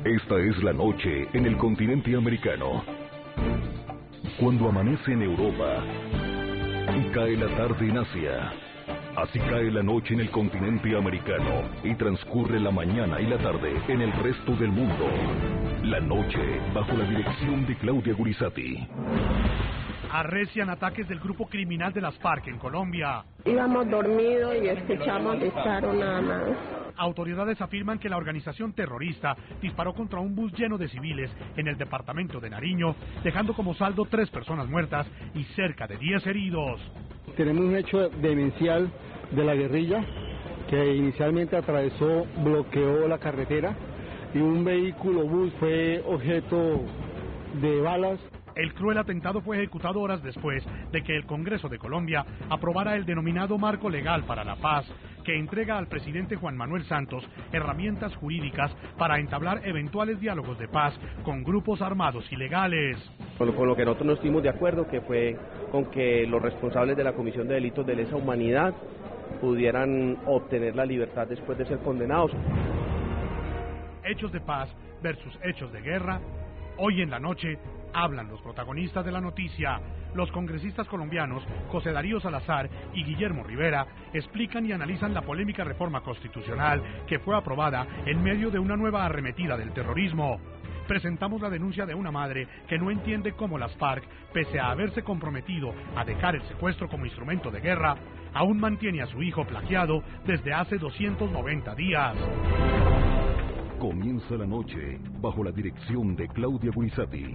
Esta es la noche en el continente americano. Cuando amanece en Europa y cae la tarde en Asia, así cae la noche en el continente americano y transcurre la mañana y la tarde en el resto del mundo. La noche bajo la dirección de Claudia Gurizati. Arrecian ataques del grupo criminal de las FARC en Colombia. Íbamos dormidos y escuchamos disparos nada más. Autoridades afirman que la organización terrorista disparó contra un bus lleno de civiles en el departamento de Nariño, dejando como saldo 3 personas muertas y cerca de 10 heridos. Tenemos un hecho demencial de la guerrilla que inicialmente bloqueó la carretera y un vehículo bus fue objeto de balas. El cruel atentado fue ejecutado horas después de que el Congreso de Colombia aprobara el denominado Marco Legal para la Paz, que entrega al presidente Juan Manuel Santos herramientas jurídicas para entablar eventuales diálogos de paz con grupos armados ilegales. Con lo que nosotros no estuvimos de acuerdo, que fue con que los responsables de la Comisión de Delitos de Lesa Humanidad pudieran obtener la libertad después de ser condenados. Hechos de paz versus hechos de guerra. Hoy en la noche hablan los protagonistas de la noticia. Los congresistas colombianos José Darío Salazar y Guillermo Rivera explican y analizan la polémica reforma constitucional que fue aprobada en medio de una nueva arremetida del terrorismo. Presentamos la denuncia de una madre que no entiende cómo las FARC, pese a haberse comprometido a dejar el secuestro como instrumento de guerra, aún mantiene a su hijo plagiado desde hace 290 días. Comienza la noche bajo la dirección de Claudia Gurizati.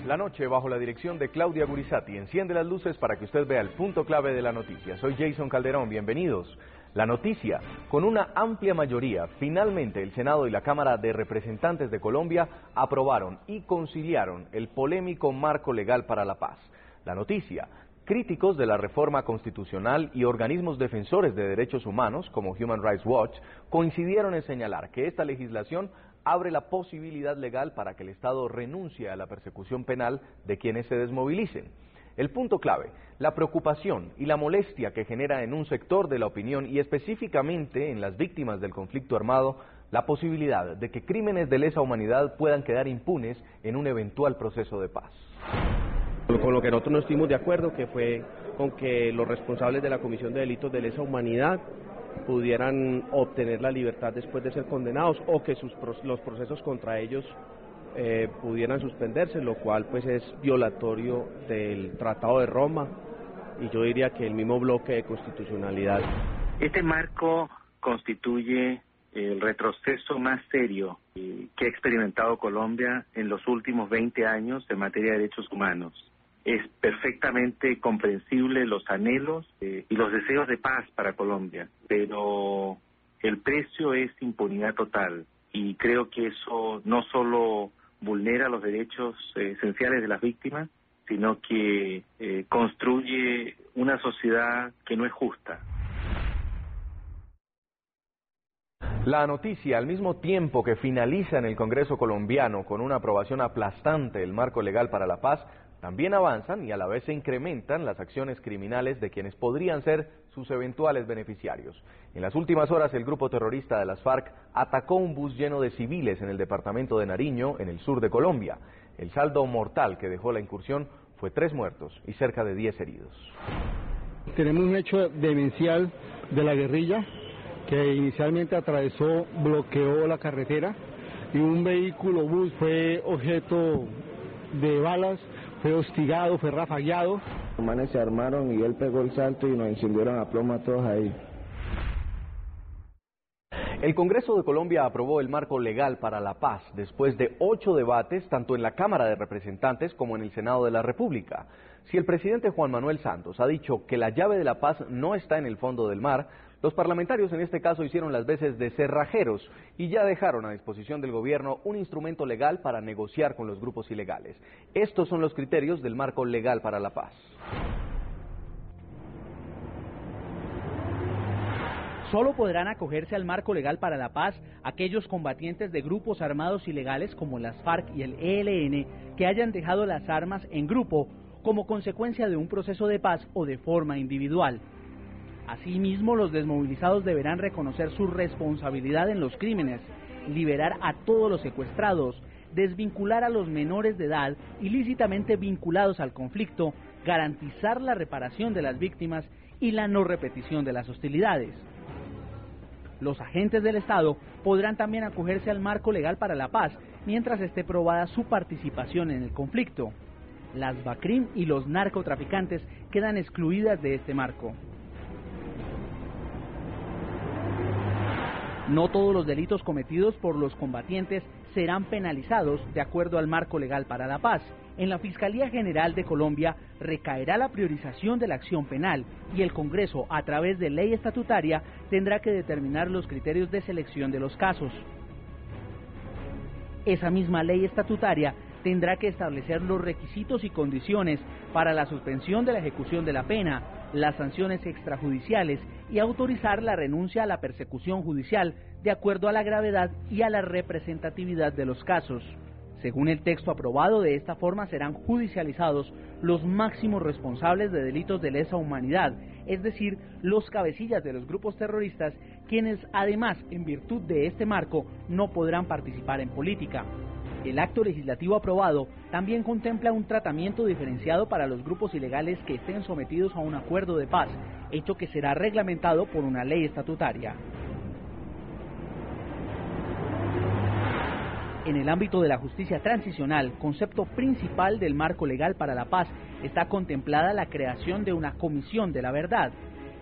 La noche bajo la dirección de Claudia Gurizati. Enciende las luces para que usted vea el punto clave de la noticia. Soy Jason Calderón, bienvenidos. La noticia: con una amplia mayoría, finalmente el Senado y la Cámara de Representantes de Colombia aprobaron y conciliaron el polémico Marco Legal para la Paz. La noticia: críticos de la reforma constitucional y organismos defensores de derechos humanos, como Human Rights Watch, coincidieron en señalar que esta legislación abre la posibilidad legal para que el Estado renuncie a la persecución penal de quienes se desmovilicen. El punto clave: la preocupación y la molestia que genera en un sector de la opinión y específicamente en las víctimas del conflicto armado la posibilidad de que crímenes de lesa humanidad puedan quedar impunes en un eventual proceso de paz. Con lo que nosotros no estuvimos de acuerdo, que fue con que los responsables de la Comisión de Delitos de Lesa Humanidad pudieran obtener la libertad después de ser condenados, o que los procesos contra ellos pudieran suspenderse, lo cual pues es violatorio del Tratado de Roma y yo diría que el mismo bloque de constitucionalidad. Este marco constituye el retroceso más serio que ha experimentado Colombia en los últimos 20 años en materia de derechos humanos. Es perfectamente comprensible los anhelos y los deseos de paz para Colombia, pero el precio es impunidad total, y creo que eso no solo vulnera los derechos esenciales de las víctimas, sino que construye una sociedad que no es justa. La noticia: al mismo tiempo que finaliza en el Congreso colombiano con una aprobación aplastante del Marco Legal para la Paz, también avanzan y a la vez se incrementan las acciones criminales de quienes podrían ser sus eventuales beneficiarios. En las últimas horas, el grupo terrorista de las FARC atacó un bus lleno de civiles en el departamento de Nariño, en el sur de Colombia. El saldo mortal que dejó la incursión fue 3 muertos y cerca de 10 heridos. Tenemos un hecho demencial de la guerrilla que inicialmente bloqueó la carretera y un vehículo bus fue objeto de balas, fue hostigado, fue rafagueado. Los manes se armaron y él pegó el salto y nos encendieron a plomo a todos ahí. El Congreso de Colombia aprobó el Marco Legal para la Paz después de 8 debates, tanto en la Cámara de Representantes como en el Senado de la República. Si el presidente Juan Manuel Santos ha dicho que la llave de la paz no está en el fondo del mar, los parlamentarios en este caso hicieron las veces de cerrajeros y ya dejaron a disposición del gobierno un instrumento legal para negociar con los grupos ilegales. Estos son los criterios del Marco Legal para la Paz. Solo podrán acogerse al Marco Legal para la Paz aquellos combatientes de grupos armados ilegales como las FARC y el ELN que hayan dejado las armas en grupo como consecuencia de un proceso de paz o de forma individual. Asimismo, los desmovilizados deberán reconocer su responsabilidad en los crímenes, liberar a todos los secuestrados, desvincular a los menores de edad ilícitamente vinculados al conflicto, garantizar la reparación de las víctimas y la no repetición de las hostilidades. Los agentes del Estado podrán también acogerse al marco legal para la paz mientras esté probada su participación en el conflicto. Las BACRIM y los narcotraficantes quedan excluidas de este marco. No todos los delitos cometidos por los combatientes serán penalizados de acuerdo al marco legal para la paz. En la Fiscalía General de Colombia recaerá la priorización de la acción penal y el Congreso, a través de ley estatutaria, tendrá que determinar los criterios de selección de los casos. Esa misma ley estatutaria tendrá que establecer los requisitos y condiciones para la suspensión de la ejecución de la pena, las sanciones extrajudiciales y autorizar la renuncia a la persecución judicial de acuerdo a la gravedad y a la representatividad de los casos. Según el texto aprobado, de esta forma serán judicializados los máximos responsables de delitos de lesa humanidad, es decir, los cabecillas de los grupos terroristas, quienes además, en virtud de este marco, no podrán participar en política. El acto legislativo aprobado también contempla un tratamiento diferenciado para los grupos ilegales que estén sometidos a un acuerdo de paz, hecho que será reglamentado por una ley estatutaria. En el ámbito de la justicia transicional, concepto principal del marco legal para la paz, está contemplada la creación de una comisión de la verdad.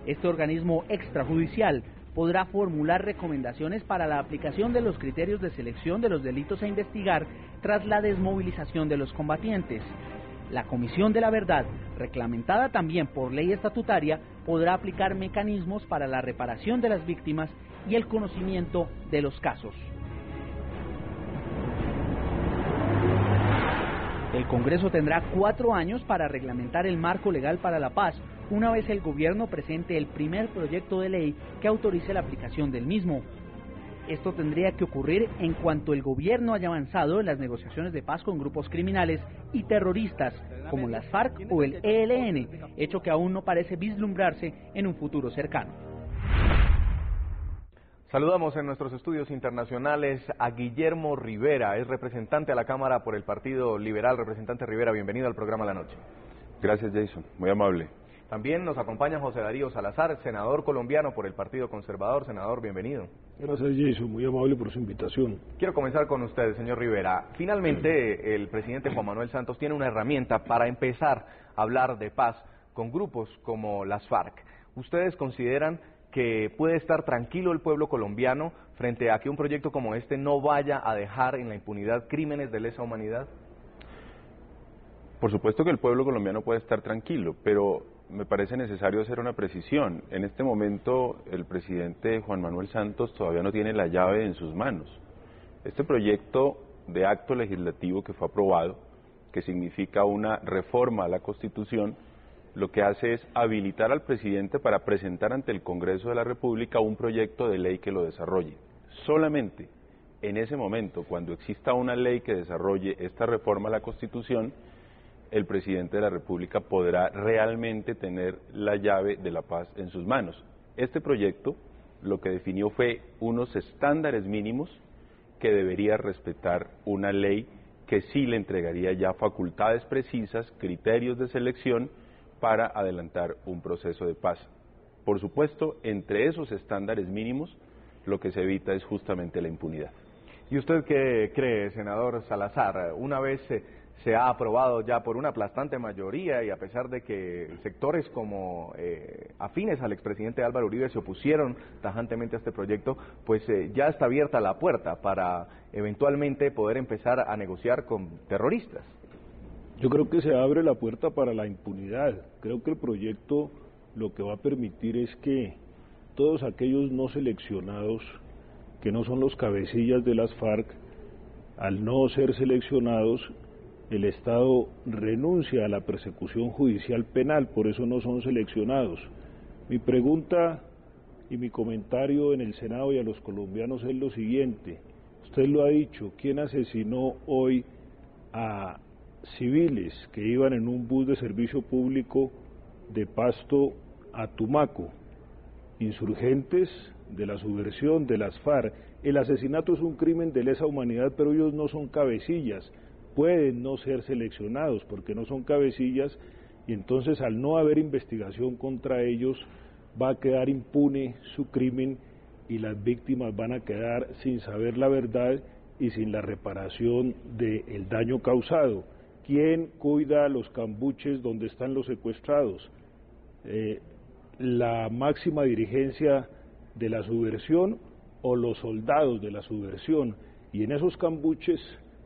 Este organismo extrajudicial podrá formular recomendaciones para la aplicación de los criterios de selección de los delitos a investigar tras la desmovilización de los combatientes. La Comisión de la Verdad, reglamentada también por ley estatutaria, podrá aplicar mecanismos para la reparación de las víctimas y el conocimiento de los casos. El Congreso tendrá 4 años para reglamentar el marco legal para la paz, una vez el gobierno presente el primer proyecto de ley que autorice la aplicación del mismo. Esto tendría que ocurrir en cuanto el gobierno haya avanzado en las negociaciones de paz con grupos criminales y terroristas, como las FARC o el ELN, hecho que aún no parece vislumbrarse en un futuro cercano. Saludamos en nuestros estudios internacionales a Guillermo Rivera, es representante a la Cámara por el Partido Liberal. Representante Rivera, bienvenido al programa La Noche. Gracias, Jason, muy amable. También nos acompaña José Darío Salazar, senador colombiano por el Partido Conservador. Senador, bienvenido. Gracias, Jason, muy amable por su invitación. Quiero comenzar con usted, señor Rivera. Finalmente, el presidente Juan Manuel Santos tiene una herramienta para empezar a hablar de paz con grupos como las FARC. ¿Ustedes consideran que puede estar tranquilo el pueblo colombiano frente a que un proyecto como este no vaya a dejar en la impunidad crímenes de lesa humanidad? Por supuesto que el pueblo colombiano puede estar tranquilo, pero me parece necesario hacer una precisión. En este momento el presidente Juan Manuel Santos todavía no tiene la llave en sus manos. Este proyecto de acto legislativo que fue aprobado, que significa una reforma a la Constitución, lo que hace es habilitar al presidente para presentar ante el Congreso de la República un proyecto de ley que lo desarrolle. Solamente en ese momento, cuando exista una ley que desarrolle esta reforma a la Constitución, el presidente de la República podrá realmente tener la llave de la paz en sus manos. Este proyecto lo que definió fue unos estándares mínimos que debería respetar una ley que sí le entregaría ya facultades precisas, criterios de selección para adelantar un proceso de paz. Por supuesto, entre esos estándares mínimos, lo que se evita es justamente la impunidad. ¿Y usted qué cree, senador Salazar? Una vez se ha aprobado ya por una aplastante mayoría y a pesar de que sectores como afines al expresidente Álvaro Uribe se opusieron tajantemente a este proyecto, pues ya está abierta la puerta para eventualmente poder empezar a negociar con terroristas. Yo creo que se abre la puerta para la impunidad. Creo que el proyecto lo que va a permitir es que todos aquellos no seleccionados, que no son los cabecillas de las FARC, al no ser seleccionados, el Estado renuncia a la persecución judicial penal, por eso no son seleccionados. Mi pregunta y mi comentario en el Senado y a los colombianos es lo siguiente. Usted lo ha dicho, ¿quién asesinó hoy a civiles que iban en un bus de servicio público de Pasto a Tumaco? insurgentes de la subversión, de las FARC. El asesinato es un crimen de lesa humanidad, pero ellos no son cabecillas, pueden no ser seleccionados porque no son cabecillas, y entonces al no haber investigación contra ellos va a quedar impune su crimen y las víctimas van a quedar sin saber la verdad y sin la reparación del daño causado. ¿Quién cuida los cambuches donde están los secuestrados? ¿La máxima dirigencia de la subversión o los soldados de la subversión? Y en esos cambuches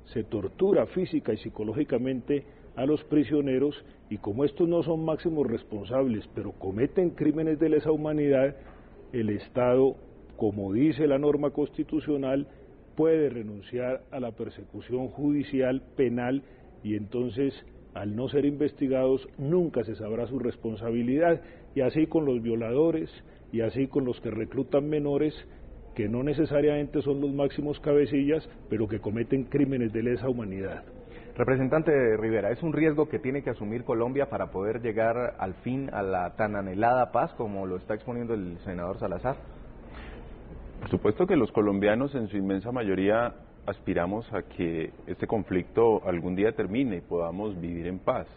se tortura física y psicológicamente a los prisioneros, y como estos no son máximos responsables, pero cometen crímenes de lesa humanidad, el Estado, como dice la norma constitucional, puede renunciar a la persecución judicial penal, y entonces, al no ser investigados, nunca se sabrá su responsabilidad, y así con los violadores, y así con los que reclutan menores, que no necesariamente son los máximos cabecillas, pero que cometen crímenes de lesa humanidad. Representante Rivera, ¿es un riesgo que tiene que asumir Colombia para poder llegar al fin a la tan anhelada paz como lo está exponiendo el senador Salazar? Por supuesto que los colombianos en su inmensa mayoría aspiramos a que este conflicto algún día termine y podamos vivir en paz,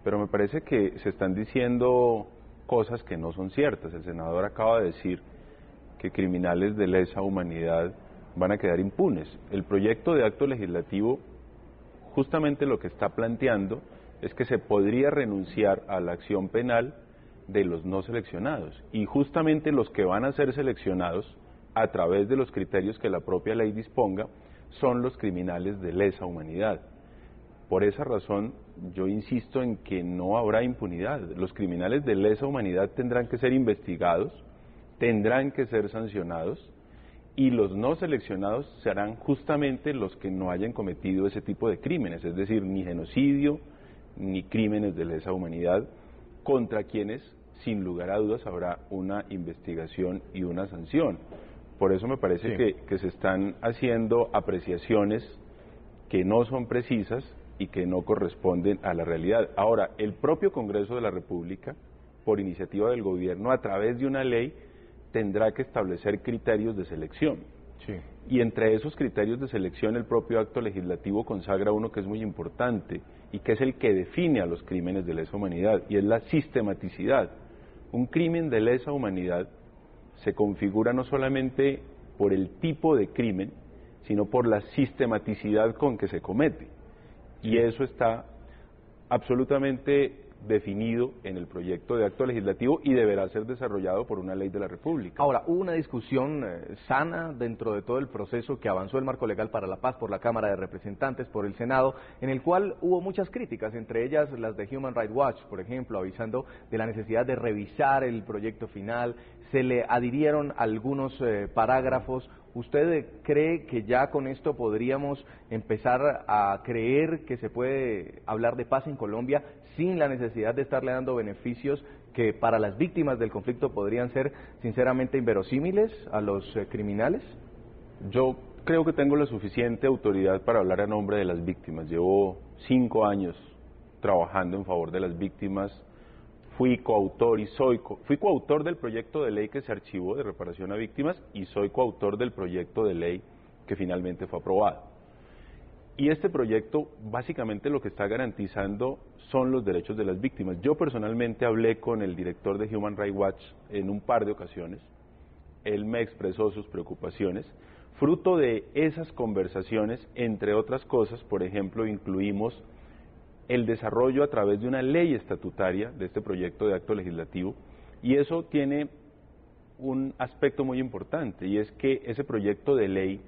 pero me parece que se están diciendo cosas que no son ciertas. El senador acaba de decir que criminales de lesa humanidad van a quedar impunes. El proyecto de acto legislativo justamente lo que está planteando es que se podría renunciar a la acción penal de los no seleccionados, y justamente los que van a ser seleccionados a través de los criterios que la propia ley disponga son los criminales de lesa humanidad. Por esa razón yo insisto en que no habrá impunidad. Los criminales de lesa humanidad tendrán que ser investigados, tendrán que ser sancionados, y los no seleccionados serán justamente los que no hayan cometido ese tipo de crímenes, es decir, ni genocidio, ni crímenes de lesa humanidad, contra quienes, sin lugar a dudas, habrá una investigación y una sanción. Por eso me parece que se están haciendo apreciaciones que no son precisas y que no corresponden a la realidad. Ahora, el propio Congreso de la República, por iniciativa del gobierno, a través de una ley, tendrá que establecer criterios de selección. Y entre esos criterios de selección el propio acto legislativo consagra uno que es muy importante y que es el que define a los crímenes de lesa humanidad, y es la sistematicidad. Un crimen de lesa humanidad se configura no solamente por el tipo de crimen, sino por la sistematicidad con que se comete. Y eso está absolutamente definido en el proyecto de acto legislativo y deberá ser desarrollado por una ley de la República. Ahora, hubo una discusión sana dentro de todo el proceso que avanzó el marco legal para la paz por la Cámara de Representantes, por el Senado, en el cual hubo muchas críticas, entre ellas las de Human Rights Watch, por ejemplo, avisando de la necesidad de revisar el proyecto final. Se le adhirieron algunos parágrafos. ¿Usted cree que ya con esto podríamos empezar a creer que se puede hablar de paz en Colombia sin la necesidad de estarle dando beneficios que para las víctimas del conflicto podrían ser sinceramente inverosímiles a los criminales? Yo creo que tengo la suficiente autoridad para hablar a nombre de las víctimas. Llevo 5 años trabajando en favor de las víctimas. Fui coautor del proyecto de ley que se archivó de reparación a víctimas, y soy coautor del proyecto de ley que finalmente fue aprobado. Y este proyecto básicamente lo que está garantizando son los derechos de las víctimas. Yo personalmente hablé con el director de Human Rights Watch en un par de ocasiones. Él me expresó sus preocupaciones. Fruto de esas conversaciones, entre otras cosas, por ejemplo, incluimos el desarrollo a través de una ley estatutaria de este proyecto de acto legislativo, y eso tiene un aspecto muy importante, y es que ese proyecto de ley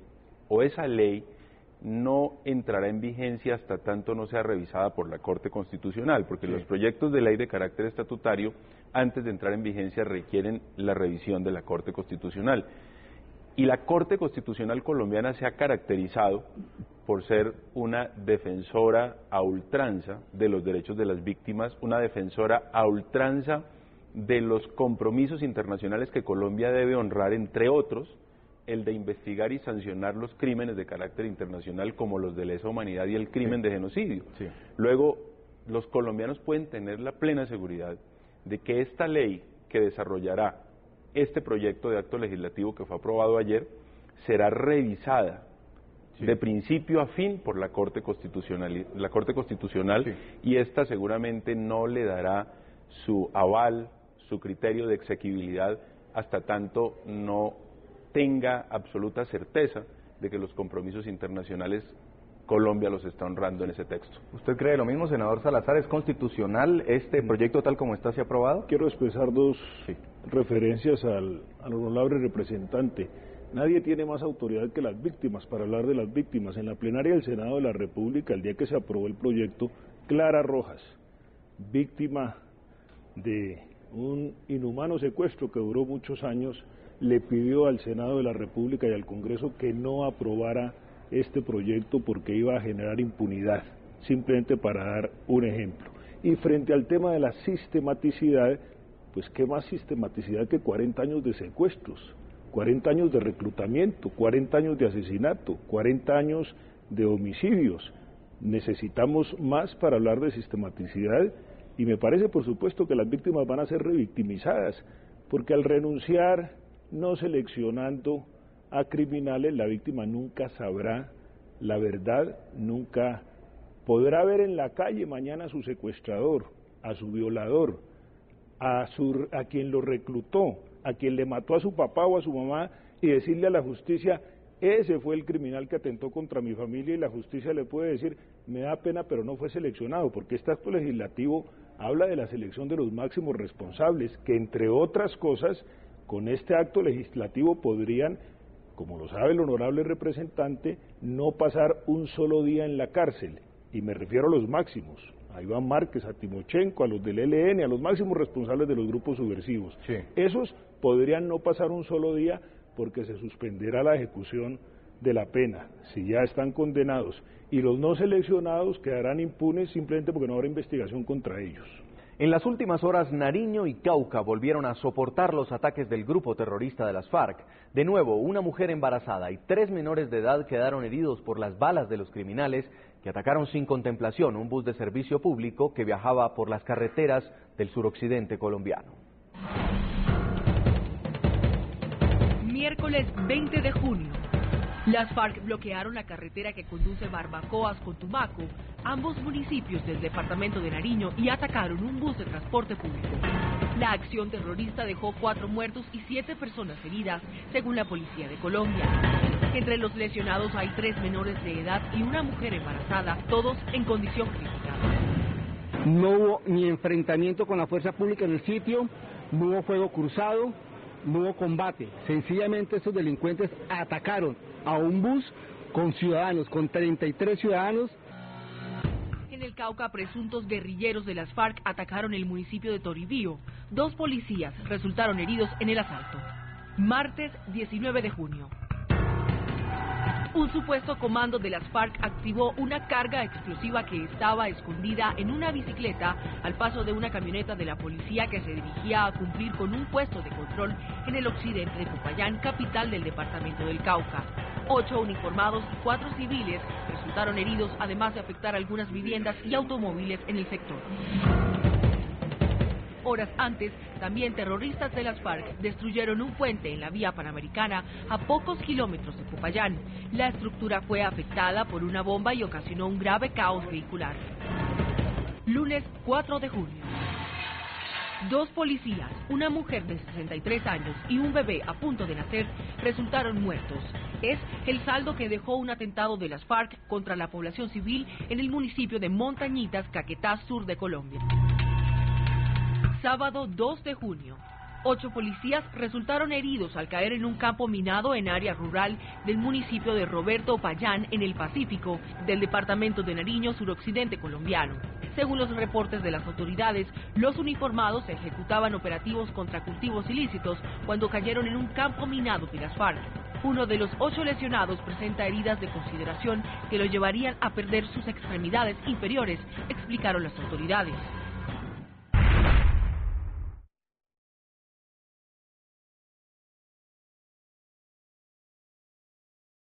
o esa ley no entrará en vigencia hasta tanto no sea revisada por la Corte Constitucional, porque los proyectos de ley de carácter estatutario, antes de entrar en vigencia, requieren la revisión de la Corte Constitucional. Y la Corte Constitucional colombiana se ha caracterizado por ser una defensora a ultranza de los derechos de las víctimas, una defensora a ultranza de los compromisos internacionales que Colombia debe honrar, entre otros, el de investigar y sancionar los crímenes de carácter internacional como los de lesa humanidad y el crimen de genocidio. Luego, los colombianos pueden tener la plena seguridad de que esta ley que desarrollará este proyecto de acto legislativo que fue aprobado ayer será revisada de principio a fin por la Corte Constitucional, sí. Y esta seguramente no le dará su aval, su criterio de exequibilidad hasta tanto no tenga absoluta certeza de que los compromisos internacionales Colombia los está honrando en ese texto. ¿Usted cree lo mismo, senador Salazar? ¿Es constitucional este proyecto tal como está, si aprobado? Quiero expresar dos referencias al honorable representante. Nadie tiene más autoridad que las víctimas para hablar de las víctimas. En la plenaria del Senado de la República, el día que se aprobó el proyecto, Clara Rojas, víctima de un inhumano secuestro que duró muchos años, le pidió al Senado de la República y al Congreso que no aprobara este proyecto porque iba a generar impunidad, simplemente para dar un ejemplo. Y frente al tema de la sistematicidad, pues qué más sistematicidad que 40 años de secuestros, 40 años de reclutamiento, 40 años de asesinato, 40 años de homicidios. Necesitamos más para hablar de sistematicidad y me parece por supuesto que las víctimas van a ser revictimizadas, porque al renunciar no seleccionando a criminales, la víctima nunca sabrá la verdad, nunca podrá ver en la calle mañana a su secuestrador, a su violador, a quien lo reclutó, a quien le mató a su papá o a su mamá y decirle a la justicia, ese fue el criminal que atentó contra mi familia, y la justicia le puede decir, me da pena pero no fue seleccionado, porque este acto legislativo habla de la selección de los máximos responsables, que entre otras cosas, con este acto legislativo podrían, como lo sabe el honorable representante, no pasar un solo día en la cárcel, y me refiero a los máximos, a Iván Márquez, a Timochenko, a los del ELN, a los máximos responsables de los grupos subversivos. Sí. Esos podrían no pasar un solo día porque se suspenderá la ejecución de la pena, si ya están condenados, y los no seleccionados quedarán impunes simplemente porque no habrá investigación contra ellos. En las últimas horas, Nariño y Cauca volvieron a soportar los ataques del grupo terrorista de las FARC. De nuevo, una mujer embarazada y 3 menores de edad quedaron heridos por las balas de los criminales que atacaron sin contemplación un bus de servicio público que viajaba por las carreteras del suroccidente colombiano. Miércoles 20 de junio. Las FARC bloquearon la carretera que conduce Barbacoas con Tumaco, ambos municipios del departamento de Nariño, y atacaron un bus de transporte público. La acción terrorista dejó 4 muertos y 7 personas heridas, según la Policía de Colombia. Entre los lesionados hay 3 menores de edad y una mujer embarazada, todos en condición crítica. No hubo ni enfrentamiento con la fuerza pública en el sitio, no hubo fuego cruzado, no hubo combate. Sencillamente estos delincuentes atacaron a un bus con ciudadanos, con 33 ciudadanos. En el Cauca, presuntos guerrilleros de las FARC atacaron el municipio de Toribío. 2 policías resultaron heridos en el asalto. Martes 19 de junio. Un supuesto comando de las FARC activó una carga explosiva que estaba escondida en una bicicleta al paso de una camioneta de la policía que se dirigía a cumplir con un puesto de control en el occidente de Popayán, capital del departamento del Cauca. 8 uniformados y 4 civiles resultaron heridos, además de afectar algunas viviendas y automóviles en el sector. Horas antes, también terroristas de las FARC destruyeron un puente en la vía panamericana a pocos kilómetros de Popayán. La estructura fue afectada por una bomba y ocasionó un grave caos vehicular. Lunes 4 de junio. 2 policías, una mujer de 63 años y un bebé a punto de nacer resultaron muertos. Es el saldo que dejó un atentado de las FARC contra la población civil en el municipio de Montañitas, Caquetá, sur de Colombia. Sábado 2 de junio. 8 policías resultaron heridos al caer en un campo minado en área rural del municipio de Roberto Payán, en el Pacífico, del departamento de Nariño, suroccidente colombiano. Según los reportes de las autoridades, los uniformados ejecutaban operativos contra cultivos ilícitos cuando cayeron en un campo minado de las FARC. Uno de los 8 lesionados presenta heridas de consideración que lo llevarían a perder sus extremidades inferiores, explicaron las autoridades.